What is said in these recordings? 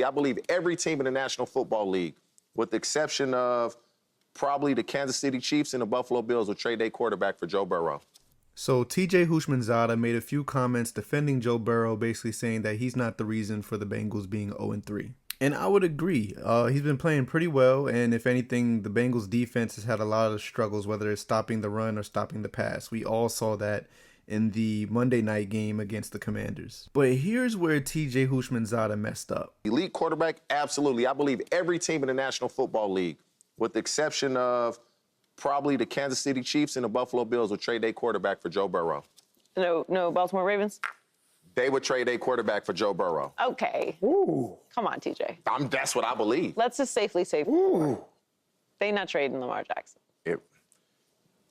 absolutely. I believe every team in the National Football League, with the exception of probably the Kansas City Chiefs and the Buffalo Bills, will trade their quarterback for Joe Burrow. So TJ Houshmandzadeh made a few comments defending Joe Burrow, basically saying that he's not the reason for the Bengals being 0-3. And I would agree. He's been playing pretty well, and if anything, the Bengals defense has had a lot of struggles, whether it's stopping the run or stopping the pass. We all saw that in the Monday night game against the Commanders. But here's where TJ Houshmandzadeh messed up. Elite quarterback? Absolutely. I believe every team in the National Football League, with the exception of probably the Kansas City Chiefs and the Buffalo Bills, will trade their quarterback for Joe Burrow. No Baltimore Ravens? They would trade their quarterback for Joe Burrow. Okay. Ooh. Come on, TJ. That's what I believe. Let's just safely say they not trading Lamar Jackson.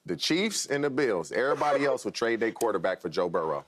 The Chiefs and the Bills, everybody else would trade their quarterback for Joe Burrow.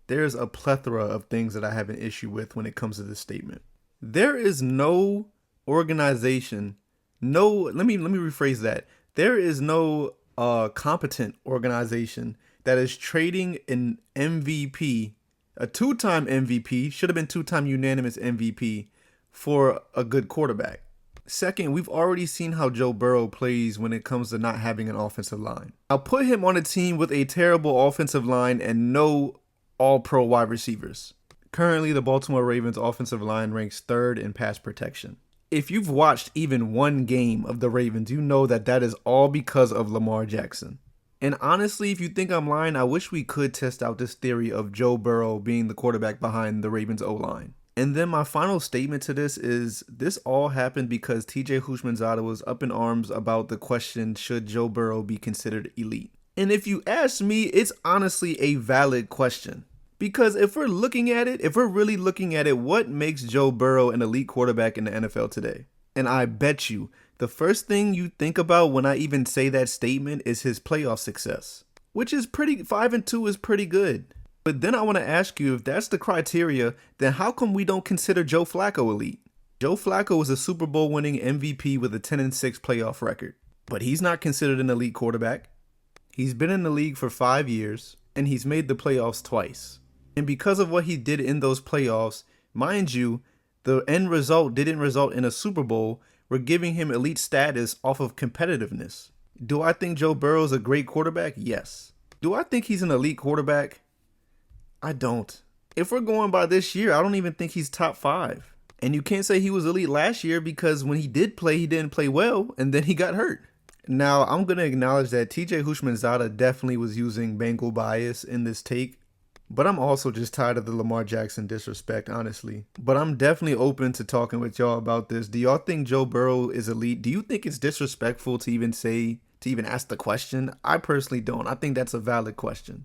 There's a plethora of things that I have an issue with when it comes to this statement. There is no organization, let me rephrase that. There is no competent organization that is trading an MVP, a two-time MVP, should have been two-time unanimous MVP, for a good quarterback. Second, we've already seen how Joe Burrow plays when it comes to not having an offensive line. I'll put him on a team with a terrible offensive line and no all-pro wide receivers. Currently, the Baltimore Ravens offensive line ranks 3rd in pass protection. If you've watched even one game of the Ravens, you know that that is all because of Lamar Jackson. And honestly, if you think I'm lying, I wish we could test out this theory of Joe Burrow being the quarterback behind the Ravens O-line. And then my final statement to this is this all happened because TJ Houshmandzadeh was up in arms about the question, should Joe Burrow be considered elite? And if you ask me, it's honestly a valid question. Because if we're really looking at it, what makes Joe Burrow an elite quarterback in the NFL today? And I bet you, the first thing you think about when I even say that statement is his playoff success, which is 5-2 is pretty good. But then I want to ask you, if that's the criteria, then how come we don't consider Joe Flacco elite? Joe Flacco is a Super Bowl winning MVP with a 10-6 playoff record, but he's not considered an elite quarterback. He's been in the league for 5 years, and he's made the playoffs twice. And because of what he did in those playoffs, mind you, the end result didn't result in a Super Bowl. We're giving him elite status off of competitiveness. Do I think Joe Burrow is a great quarterback? Yes. Do I think he's an elite quarterback? I don't. If we're going by this year, I don't even think he's top 5. And you can't say he was elite last year because when he did play, he didn't play well, and then he got hurt. Now, I'm going to acknowledge that TJ Houshmandzadeh definitely was using Bengal Bias in this take, but I'm also just tired of the Lamar Jackson disrespect, honestly. But I'm definitely open to talking with y'all about this. Do y'all think Joe Burrow is elite? Do you think it's disrespectful to even ask the question? I personally don't. I think that's a valid question.